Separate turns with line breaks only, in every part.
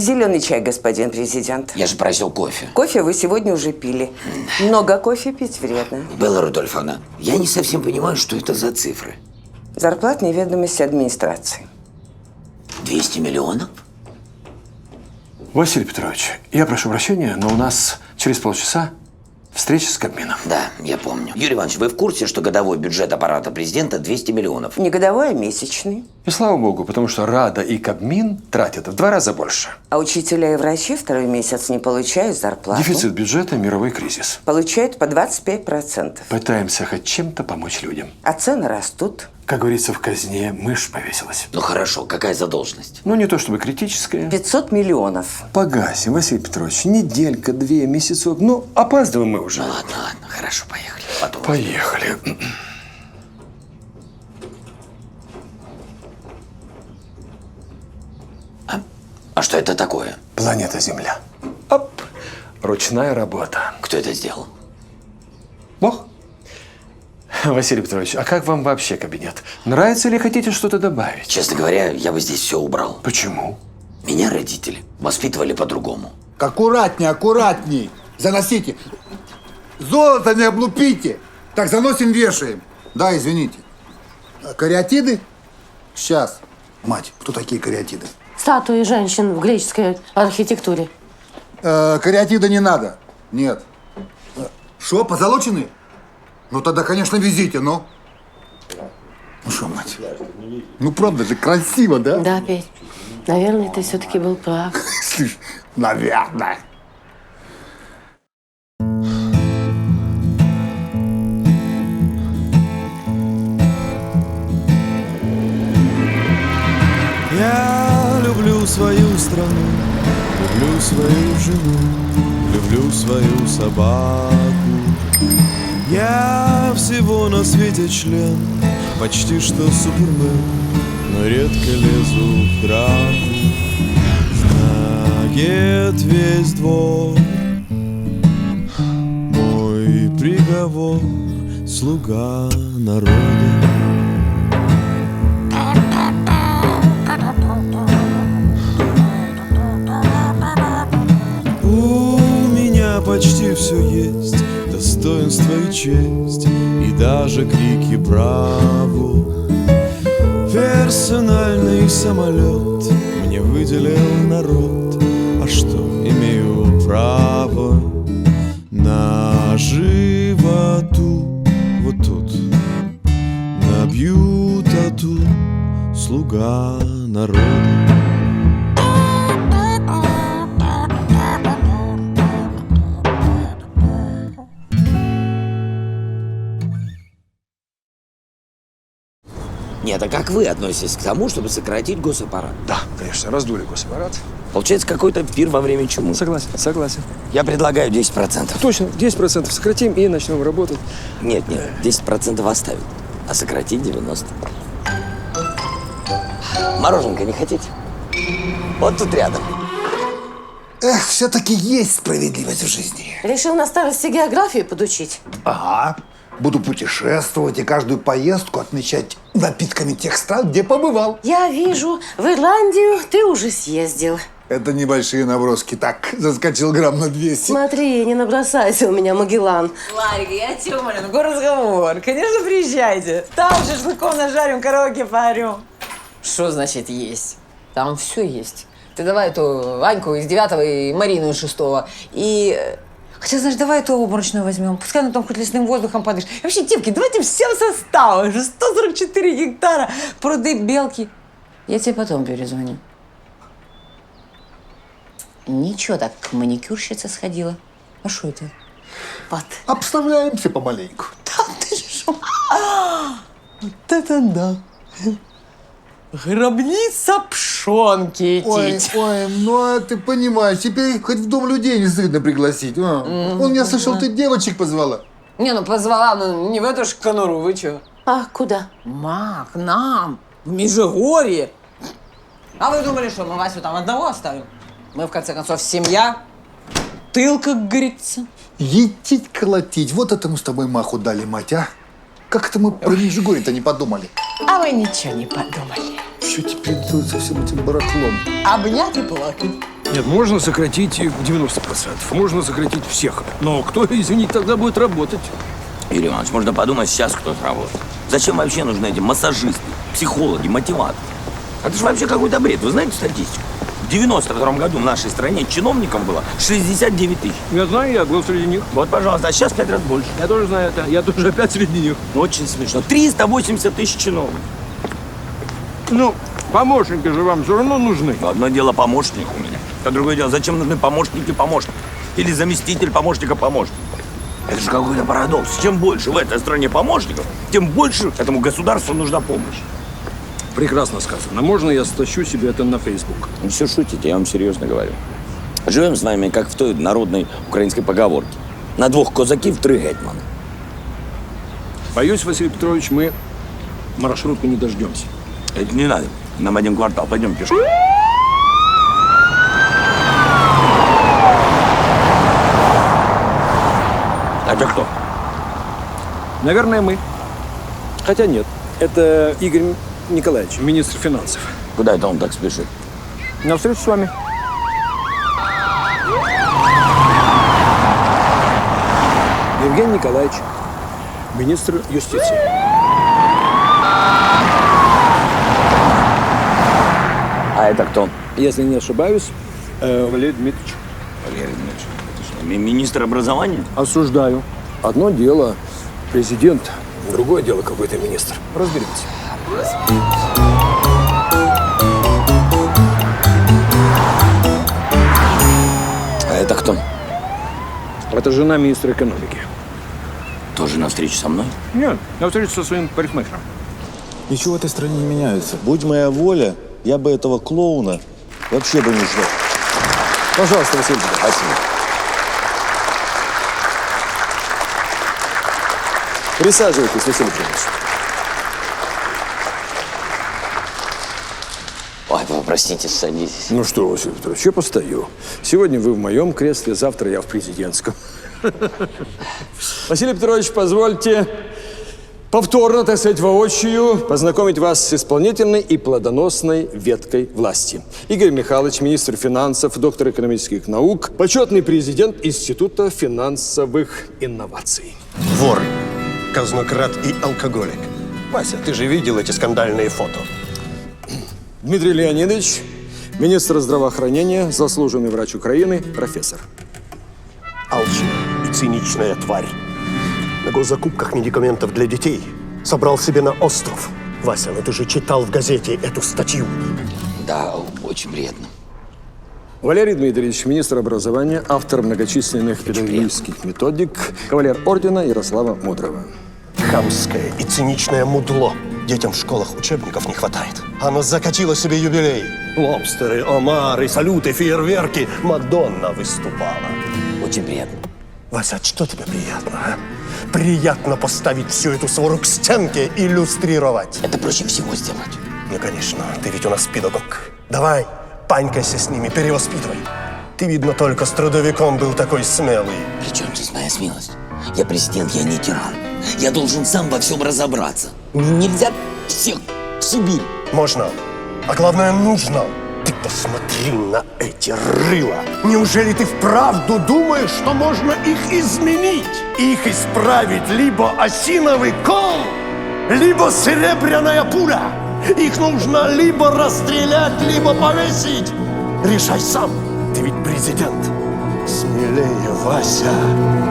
Зеленый чай, господин президент.
Я же просил кофе.
Кофе вы сегодня уже пили. Много кофе пить вредно.
Белла Рудольфовна, я не совсем понимаю, что это за цифры.
Зарплатные ведомости администрации.
200 миллионов?
Василий Петрович, я прошу прощения, но у нас через полчаса встреча с Кабмином.
Да, я помню. Юрий Иванович, вы в курсе, что годовой бюджет аппарата президента 200 миллионов?
Не годовой, а месячный.
И слава богу, потому что Рада и Кабмин тратят в 2 раза больше.
А учителя и врачи второй месяц не получают зарплату.
Дефицит бюджета – мировой кризис.
Получают по 25%.
Пытаемся хоть чем-то помочь людям.
А цены растут.
Как говорится, в казне мышь повесилась.
Ну хорошо, какая задолженность?
Ну, не то чтобы критическая.
500 миллионов.
Погасим, Василий Петрович. Неделька, 2 месяцев. Ну, опаздываем мы уже.
Ну ладно, хорошо, поехали. Потом.
Поехали.
А что это такое?
Планета Земля. Оп. Ручная работа.
Кто это сделал?
Бог? Василий Петрович, а как вам вообще кабинет? Нравится или хотите что-то добавить?
Честно говоря, я бы здесь все убрал.
Почему?
Меня родители воспитывали по-другому.
Аккуратней, аккуратней. Заносите. Золото не облупите. Так, заносим, вешаем. Да, извините. А кариатиды? Сейчас. Мать, кто такие кариатиды?
Статуи женщин в греческой архитектуре.
Кариатиды не надо. Нет. Что, позолоченные? Ну тогда, конечно, везите, но. Ну что, мать? Ну правда же красиво, да?
Да, Петь. Наверное, ты все-таки был прав.
Слышь, наверное.
Я люблю свою страну, люблю свою жену, люблю свою собаку. Я всего на свете член, почти что супермен, но редко лезу в драку. Знает весь двор мой приговор, слуга народа. Почти все есть, достоинство и честь, и даже крики браво. Персональный самолет мне выделил народ, а что, имею право на животу. Вот тут набью тату, слуга народа.
Нет, а как вы относитесь к тому, чтобы сократить госаппарат?
Да, конечно, раздули госаппарат.
Получается какой-то пир во время чумы.
Согласен, согласен.
Я предлагаю 10%.
Точно, 10% сократим и начнем работать.
Нет, 10% оставим, а сократить 90%. Мороженка не хотите? Вот тут рядом.
Эх, все-таки есть справедливость в жизни.
Решил на старости географию подучить?
Ага. Буду путешествовать и каждую поездку отмечать напитками тех стран, где побывал.
Я вижу, в Ирландию ты уже съездил.
Это небольшие наброски. Так, заскочил грамм на 200.
Смотри, не набросайся у меня, Магеллан.
Ларик, я Тёма, ну разговор. Конечно, приезжайте. Там шашлыком нажарим, караоке поорем. Что значит есть? Там все есть. Ты давай эту Аньку из 9-го и Марину из 6-го. И... Хотя, знаешь, давай эту обморочную возьмем. Пускай она там хоть лесным воздухом подышит. И вообще, девки, давайте всем составом. Уже 144 гектара, пруды, белки. Я тебе потом перезвоню. Ничего так, к маникюрщице сходила. А что это? Вот.
Обставляемся помаленьку.
Да ты что? Вот это да. Гробница пшонки.
Ой, ну а ты понимаешь, теперь хоть в дом людей не стыдно пригласить. Он, я слышал, ты девочек позвала.
Не, ну позвала, ну не в эту ж конуру, вы чё?
А куда?
Ма, к нам, в Межигорье. А вы думали, что мы Васю там одного оставим? Мы, в конце концов, семья. Тыл, как говорится.
Етить, колотить. Вот это мы с тобой маху дали, мать, а? Как это мы про Межигорье-то не подумали?
А вы ничего не подумали.
Что теперь делать со всем этим барахлом?
Обнять и плакать.
Нет, можно сократить 90%, можно сократить всех. Но кто, извините, тогда будет работать?
Юрий Иванович, можно подумать, сейчас кто-то работает. Зачем вообще нужны эти массажисты, психологи, мотиваторы? Это же вообще какой-то бред. Вы знаете статистику? В 92-м году в нашей стране чиновников было 69 тысяч.
Я знаю, я был среди них.
Вот, пожалуйста, а сейчас 5 раз больше.
Я тоже знаю это. Я тоже опять среди них.
Очень смешно. 380 тысяч чиновников.
Ну, помощники же вам все равно нужны.
Одно дело помощник у меня, а другое дело, зачем нужны помощники помощника? Или заместитель помощника помощника? Это же какой-то парадокс. Чем больше в этой стране помощников, тем больше этому государству нужна помощь.
Прекрасно сказано. Можно я стащу себе это на Facebook?
Ну все шутите, я вам серьезно говорю. Живем с вами, как в той народной украинской поговорке. На двух козаків три гетьмана.
Боюсь, Василий Петрович, мы маршрутку не дождемся.
Это не надо. Нам один квартал. Пойдем пешком. А это кто?
Наверное, мы. Хотя нет. Это Игорь Николаевич, министр финансов.
Куда это он так спешит?
На встречу с вами. Евгений Николаевич, министр юстиции.
А это кто?
Если не ошибаюсь, Валерий Дмитриевич.
Валерий Дмитриевич. Это что, министр образования?
Осуждаю. Одно дело президент, другое дело какой-то министр. Разберемся.
А это кто?
Это жена министра экономики.
Тоже на встречу со мной?
Нет, на встречу со своим парикмахером.
Ничего в этой стране не меняется. Будь моя воля, я бы этого клоуна вообще бы не ждал.
Пожалуйста, Василий Петрович.
Спасибо.
Присаживайтесь, Василий Петрович.
Ой, вы простите, садитесь.
Ну что, Василий Петрович, я постою. Сегодня вы в моем кресле, завтра я в президентском. Василий Петрович, позвольте повторно, так сказать, воочию познакомить вас с исполнительной и плодоносной веткой власти. Игорь Михайлович, министр финансов, доктор экономических наук, почетный президент Института финансовых инноваций.
Вор, казнократ и алкоголик. Вася, ты же видел эти скандальные фото?
Дмитрий Леонидович, министр здравоохранения, заслуженный врач Украины, профессор.
Алчная и циничная тварь. На госзакупках медикаментов для детей собрал себе на остров. Вася, ну ты же читал в газете эту статью.
Да, очень приятно.
Валерий Дмитриевич, министр образования, автор многочисленных педагогических методик, кавалер ордена Ярослава Мудрого.
Хамское и циничное мудло. Детям в школах учебников не хватает. Оно закатило себе юбилей. Лобстеры, омары, салюты, фейерверки. Мадонна выступала.
Очень приятно.
Вася, что тебе приятно, а? Приятно поставить всю эту свору к стенке и иллюстрировать.
Это проще всего сделать.
Ну, конечно, ты ведь у нас педагог. Давай, панькайся с ними, перевоспитывай. Ты, видно, только с трудовиком был такой смелый.
При чем здесь моя смелость? Я президент, я не тиран. Я должен сам во всем разобраться. Нельзя всех в Сибирь.
Можно, а главное, нужно. Ты посмотри на эти рыла. Неужели ты вправду думаешь, что можно их изменить? Их исправить либо осиновый кол, либо серебряная пуля. Их нужно либо расстрелять, либо повесить. Решай сам. Ты ведь президент. Смелее, Вася.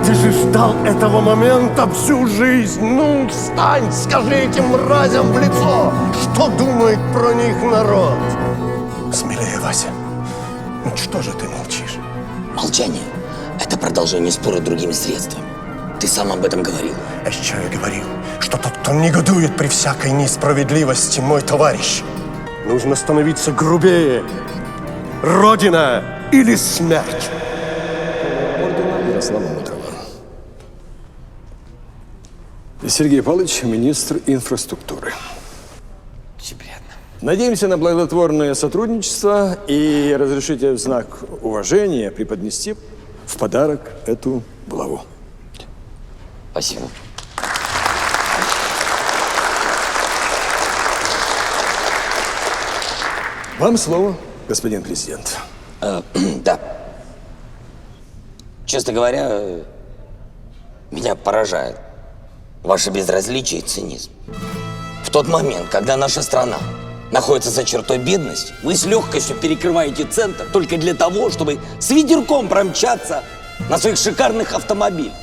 Ты же ждал этого момента всю жизнь. Ну, встань, скажи этим мразям в лицо, что думает про них народ. Смелее, Вася. Ну, что же ты молчишь?
Молчание – это продолжение спора другими средствами. Ты сам об этом говорил.
А что я говорил? Что тот, кто негодует при всякой несправедливости, мой товарищ. Нужно становиться грубее. Родина или смерть.
Ордена Ярослава Мудрого. Сергей Павлович, министр инфраструктуры.
Очень приятно.
Надеемся на благотворное сотрудничество и разрешите в знак уважения преподнести в подарок эту булаву.
Спасибо.
Вам слово, господин президент.
Да. Честно говоря, меня поражает ваше безразличие и цинизм. В тот момент, когда наша страна находится за чертой бедности, вы с легкостью перекрываете центр только для того, чтобы с ветерком промчаться на своих шикарных автомобилях,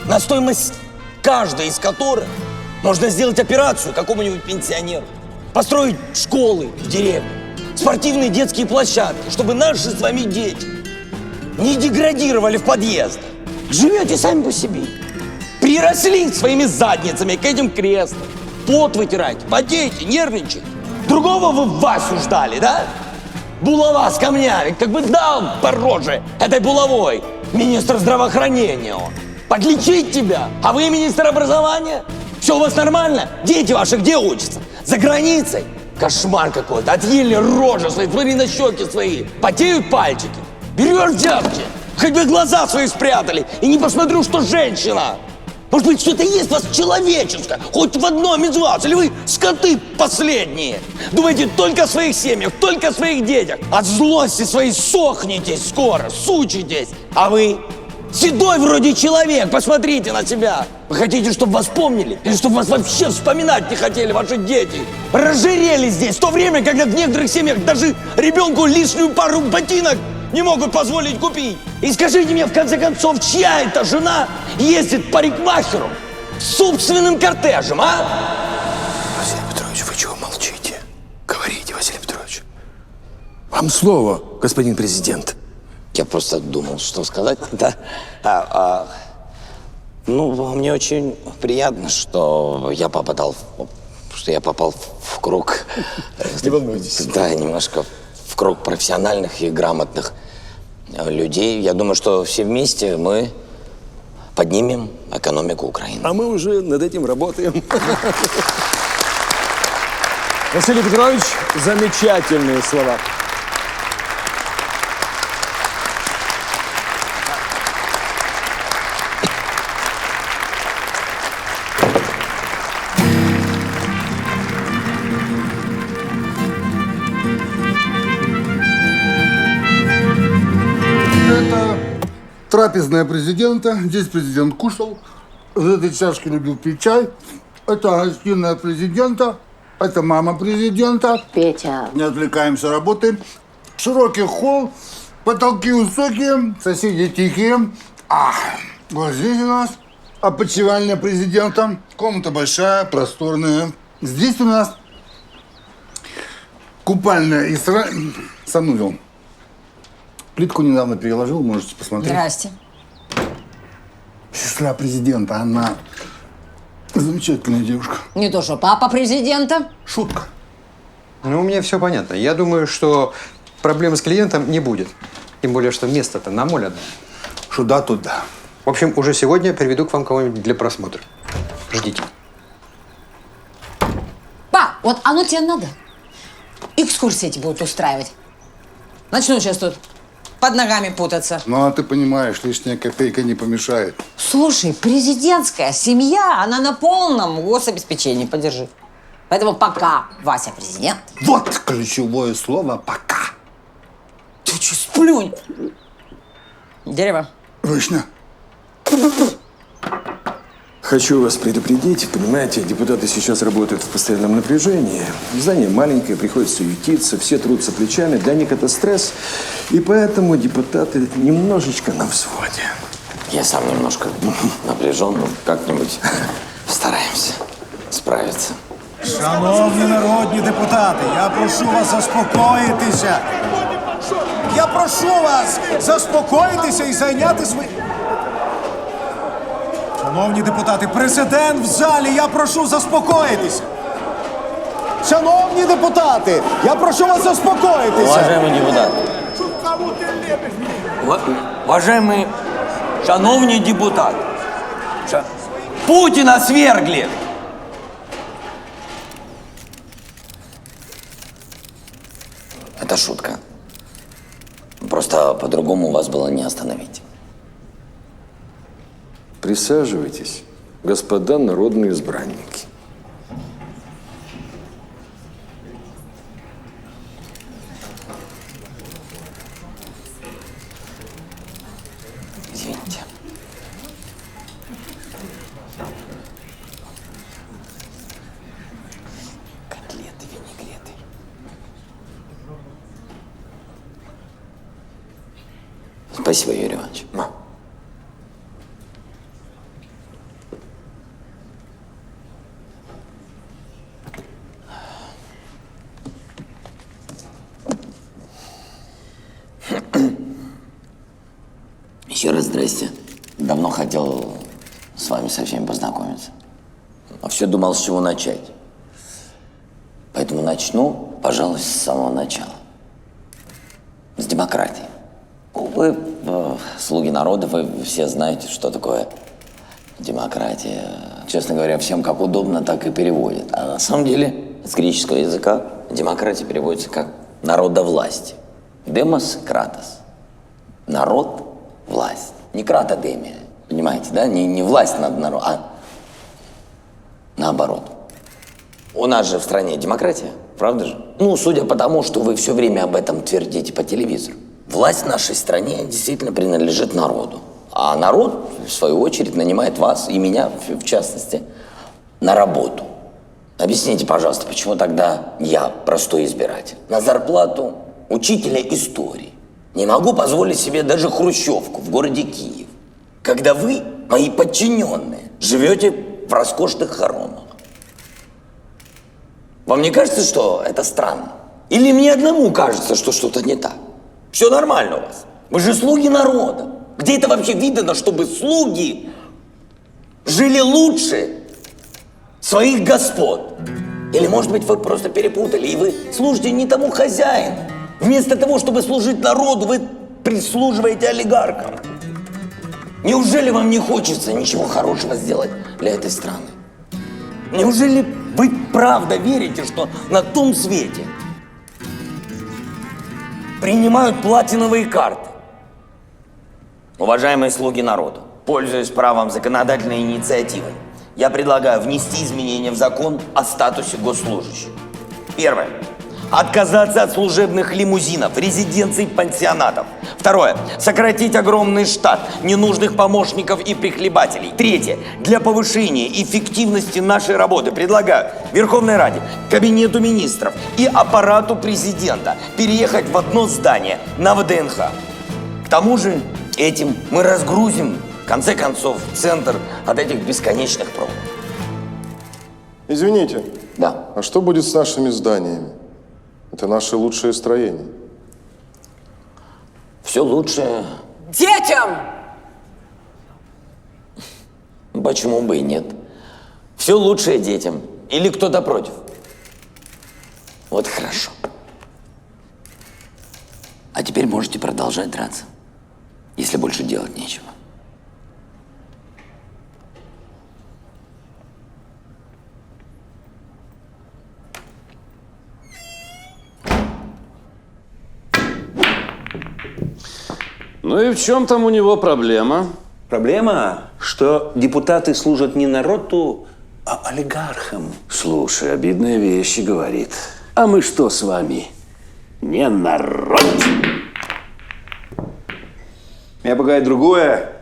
на стоимость каждой из которых можно сделать операцию какому-нибудь пенсионеру, построить школы в деревне, спортивные детские площадки, чтобы наши с вами дети не деградировали в подъездах. Живете сами по себе. Приросли своими задницами к этим креслам. Пот вытираете, потеете, нервничаете. Другого вы Васю ждали, да? Булава с камнями, как бы дал по роже этой булавой министр здравоохранения он. Подлечить тебя, а вы министр образования? Все у вас нормально? Дети ваши где учатся? За границей? Кошмар какой-то, отъели рожи свои, смотри на щеки свои, потеют пальчики. Берешь взятки, хоть бы глаза свои спрятали, и не посмотрю, что женщина. Может быть, что-то есть у вас человеческое, хоть в одном из вас, или вы скоты последние. Думаете только о своих семьях, только о своих детях. От злости своей сохнетесь скоро, сучитесь. А вы седой вроде человек, посмотрите на себя. Вы хотите, чтобы вас помнили? Или чтобы вас вообще вспоминать не хотели ваши дети? Разжирели здесь в то время, когда в некоторых семьях даже ребенку лишнюю пару ботинок не могут позволить купить. И скажите мне, в конце концов, чья эта жена ездит по парикмахеру с собственным кортежем, а?
Василий Петрович, вы чего молчите? Говорите, Василий Петрович. Вам слово, господин президент.
Я просто думал, что сказать. Да. Ну, мне очень приятно, что я попал в круг.
Не волнуйтесь.
Да, немножко в круг профессиональных и грамотных людей. Я думаю, что все вместе мы поднимем экономику Украины.
А мы уже над этим работаем. Василий Петрович, замечательные слова.
Трапезная президента. Здесь президент кушал. Из этой чашки любил пить чай. Это гостиная президента. Это мама президента.
Петя.
Не отвлекаемся, работаем. Широкий холл. Потолки высокие. Соседи тихие. Вот здесь у нас опочивальня президента. Комната большая, просторная. Здесь у нас купальная и санузел. Плитку недавно переложил, можете посмотреть.
Здрасте.
Сестра президента, она замечательная девушка.
Не то, что папа президента.
Шутка.
Ну, у меня все понятно. Я думаю, что проблемы с клиентом не будет. Тем более, что место-то на моль одно.
Сюда, туда.
В общем, уже сегодня приведу к вам кого-нибудь для просмотра. Ждите.
Па, вот оно тебе надо. Экскурсии эти будут устраивать. Начну сейчас тут под ногами путаться.
Ну, а ты понимаешь, лишняя копейка не помешает.
Слушай, президентская семья, она на полном гособеспечении поддержит. Поэтому пока Вася президент.
Вот ключевое слово «пока».
Ты че, сплюнь? Дерево.
Вышня.
Хочу вас предупредить, понимаете, депутаты сейчас работают в постоянном напряжении. Здание маленькое, приходится суетиться, все трутся плечами, для них это стресс. И поэтому депутаты немножечко на взводе.
Я сам немножко напряжен, но как-нибудь стараемся справиться.
Шановні народні депутати, я прошу вас заспокоїтися. Я прошу вас заспокоїтися і зайняти свої... Шановні депутати, президент в залі, я прошу заспокоїтися. Шановні депутати, я прошу вас заспокоїтися.
Уважаемый депутат. Уважаемый шановний депутат. Путина свергли. Это шутка. Просто по-другому вас было не остановить.
Присаживайтесь, господа народные избранники.
Спасибо, Юрий Иванович. Еще раз здрасте. Давно хотел с вами со всеми познакомиться. Но все думал, с чего начать. Поэтому начну, пожалуй, с самого начала. С демократии. Вы, слуги народа, вы все знаете, что такое демократия. Честно говоря, всем как удобно, так и переводят. А на самом деле, с греческого языка демократия переводится как народовластие. Демос – кратос. Народ – власть. Не кратодемия. Понимаете, да? Не власть над народом, а наоборот. У нас же в стране демократия, правда же? Ну, судя по тому, что вы все время об этом твердите по телевизору. Власть в нашей стране действительно принадлежит народу. А народ, в свою очередь, нанимает вас и меня, в частности, на работу. Объясните, пожалуйста, почему тогда я, простой избиратель, на зарплату учителя истории не могу позволить себе даже хрущевку в городе Киев, когда вы, мои подчиненные, живете в роскошных хоромах? Вам не кажется, что это странно? Или мне одному кажется, что что-то не так? Все нормально у вас. Вы же слуги народа. Где это вообще видно, чтобы слуги жили лучше своих господ? Или, может быть, вы просто перепутали, и вы служите не тому хозяину. Вместо того, чтобы служить народу, вы прислуживаете олигархам. Неужели вам не хочется ничего хорошего сделать для этой страны? Неужели вы правда верите, что на том свете принимают платиновые карты? Уважаемые слуги народа, пользуясь правом законодательной инициативы, я предлагаю внести изменения в закон о статусе госслужащих. Первое. Отказаться от служебных лимузинов, резиденций, пансионатов. Второе. Сократить огромный штат ненужных помощников и прихлебателей. Третье. Для повышения эффективности нашей работы предлагаю Верховной Раде, Кабинету министров и аппарату президента переехать в одно здание на ВДНХ. К тому же этим мы разгрузим, в конце концов, центр от этих бесконечных пробок.
Извините.
Да.
А что будет с нашими зданиями? Это наши лучшие строения.
Все лучшее.
Детям!
Почему бы и нет? Все лучшее детям. Или кто-то против? Вот хорошо. А теперь можете продолжать драться, если больше делать нечего.
Ну и в чем там у него проблема? Проблема, что депутаты служат не народу, а олигархам. Слушай, обидные вещи говорит. А мы что с вами? Не народ. Меня пугает другое.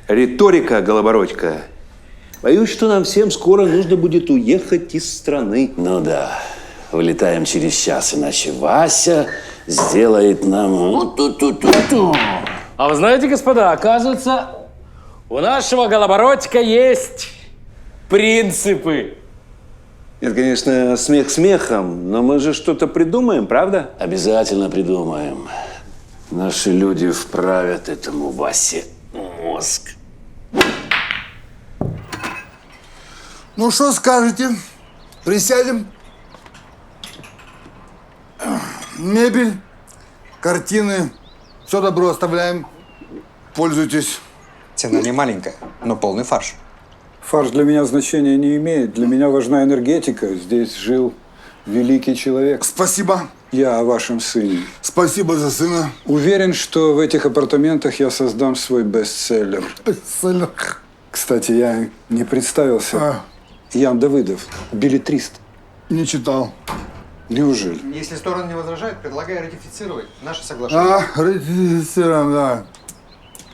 Риторика, Голобородько. Боюсь, что нам всем скоро нужно будет уехать из страны. Ну да, вылетаем через час, иначе Вася сделает нам...
А вы знаете, господа, оказывается, у нашего Голобородька есть принципы.
Это, конечно, смех смехом, но мы же что-то придумаем, правда? Обязательно придумаем. Наши люди вправят этому Васе мозг.
Ну, что скажете? Присядем? Мебель, картины, все добро оставляем. Пользуйтесь.
Цена не маленькая, но полный фарш.
Фарш для меня значения не имеет. Для меня важна энергетика. Здесь жил великий человек.
Спасибо.
Я о вашем сыне.
Спасибо за сына.
Уверен, что в этих апартаментах я создам свой бестселлер.
Бестселлер.
Кстати, я не представился. Ян Давыдов, беллетрист.
Не читал.
Неужели?
Если стороны не возражают, предлагаю ратифицировать наше соглашение.
Ратифицируем, да.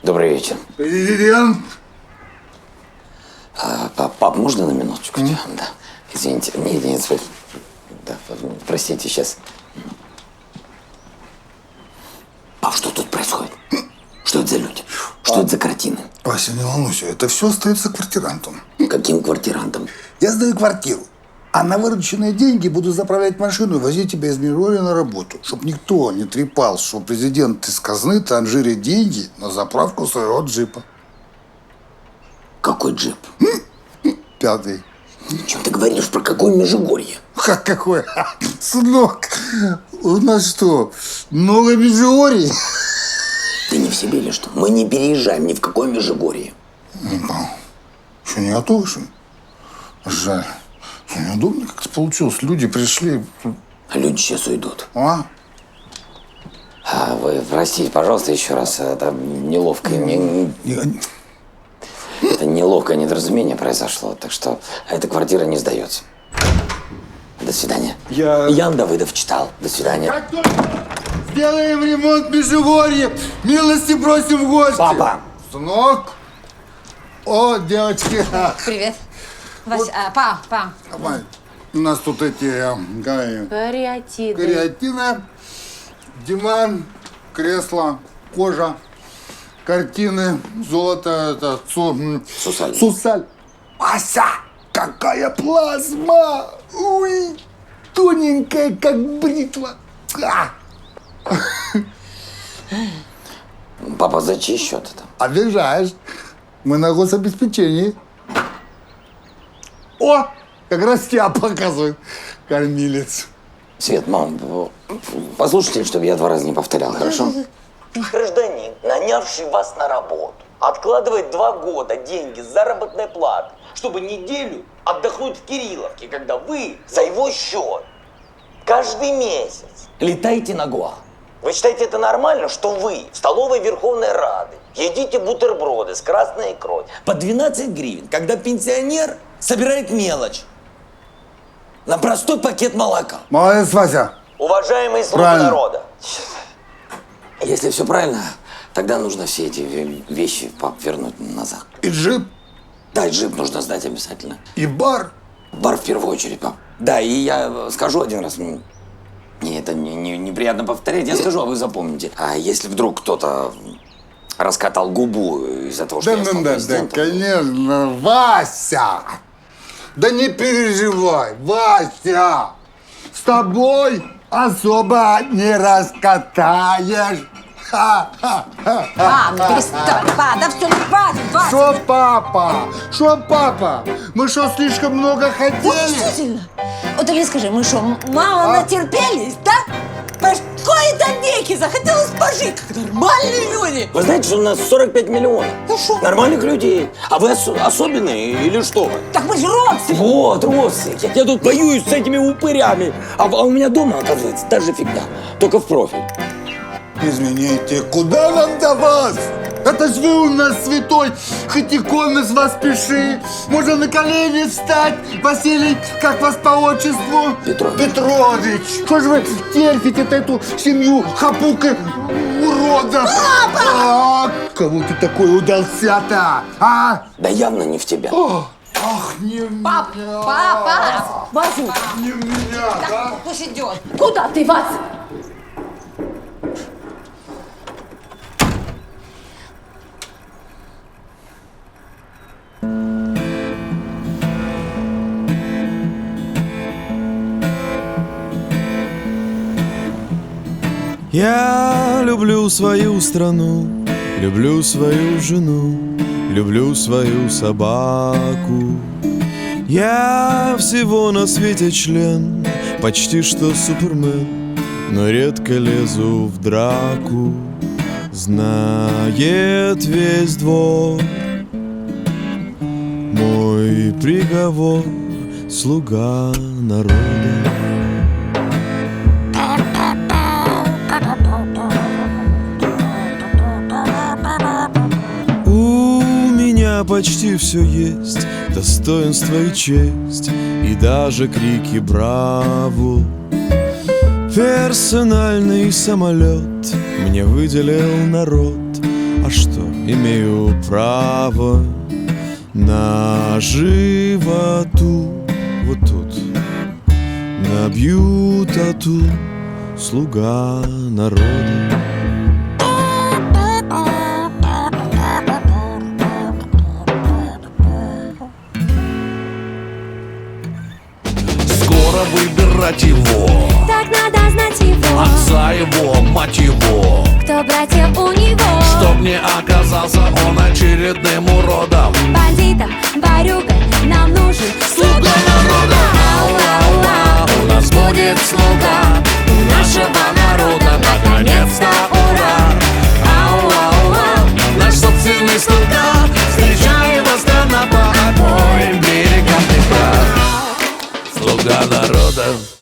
Добрый вечер.
Президент.
Пап, можно на минуточку? Да. Извините. Нет, да, простите, сейчас. Пап, что тут происходит? Что это за картины?
Вася, не волнуйся, это все остается квартирантом.
Каким квартирантом?
Я сдаю квартиру, а на вырученные деньги буду заправлять машину и возить тебя из Межгорья на работу. Чтоб никто не трепал, что президент из казны транжирит деньги на заправку своего джипа.
Какой джип?
5-й.
Чем ты говоришь? Про какое Межгорье?
Как какой? Сынок, у нас что, много Межгорий?
Ты не в себе или что? Мы не переезжаем ни в какое Межгорье.
Еще не готовы, что ли? Жаль. Неудобно как-то получилось. Люди пришли.
А люди сейчас уйдут.
А?
Вы простите, пожалуйста, еще раз. Это неловкое. Это неловкое недоразумение произошло. Так что эта квартира не сдается. До свидания. Ян Давыдов читал. До свидания.
Как только сделаем ремонт в Межгорье, милости просим в гости.
Папа.
Сынок. О, девочки.
Привет. Вась, па.
У нас тут эти
Кариатиды.
кариатины, диван, кресло, кожа, картины, золото,
Сусаль.
Сусаль. Ася, какая плазма! Ой, тоненькая, как бритва.
Папа, за чей счет это?
Обижаешь. Мы на гособеспечении. О, как раз тебя показывает кормилец.
Свет, мам, послушайте, чтобы я 2 раза не повторял, хорошо? Гражданин, нанявший вас на работу, откладывает 2 года деньги с заработной платы, чтобы неделю отдохнуть в Кирилловке, когда вы за его счет каждый месяц летаете на Гоа. Вы считаете это нормально, что вы в столовой Верховной Рады едите бутерброды с красной икрой по 12 гривен, когда пенсионер собирает мелочь на простой пакет молока?
Молодец, Вася.
Уважаемые слуги
Правильно.
народа, если все правильно, тогда нужно все эти вещи, пап, вернуть назад.
И джип,
Да, джип нужно сдать обязательно.
и бар.
Бар в первую очередь, пап. Да, и я скажу один раз, мне это неприятно повторять, я скажу, а вы запомните. А если вдруг кто-то раскатал губу из-за того, что я стал
Да,
президентом?
конечно, Вася. Да не переживай, Вася. С тобой особо не раскатаешь.
Ну перестань, па, да все, хватит, Вася.
Шо, папа? Шо, папа? Мы что, слишком много хотели?
Действительно. Вот или скажи, мы что, мало натерпелись, да? В кои-то веки захотелось пожить, как нормальные люди.
Вы знаете, что у нас 45 миллионов нормальных людей. А вы особенные или что?
Так мы же родственники.
Вот, родственники. Я тут боюсь с этими упырями. А у меня дома, оказывается, та же фигня. Только в профиль.
Извините, куда нам до вас? Это ж вы у нас святой, хоть иконы с вас пиши. Можно на колени встать. Василий, как вас по отчеству? Петрович. Что же вы терпите эту семью хапука уродов? Папа! Кому ты такой удался-то, а?
Да явно не в тебя.
Ах, не в
Пап,
меня.
папа, Васю.
Не в меня, да?
Пусть идет. Куда ты, Вася?
Я люблю свою страну, люблю свою жену, люблю свою собаку. Я всего на свете член, почти что супермен, но редко лезу в драку. Знает весь двор мой приговор, слуга народа. Почти все есть, достоинство и честь, и даже крики «Браво!». Персональный самолет мне выделил народ, а что, имею право на животу. Вот тут набью тату, слуга народа. брать его.
Так надо знать его.
Отца его, мать его.
Кто братья у него?
Чтоб не оказался он очередным уродом.
Бандитом, ворюгой нам нужен
слуга народа.
Ау-ау-ау,
у нас будет слуга. У нашего народа наконец-то ура. Ау-ау-ау, наш собственный слуга. Встречай его страна по обоим берегам Днепра. Слуга народа.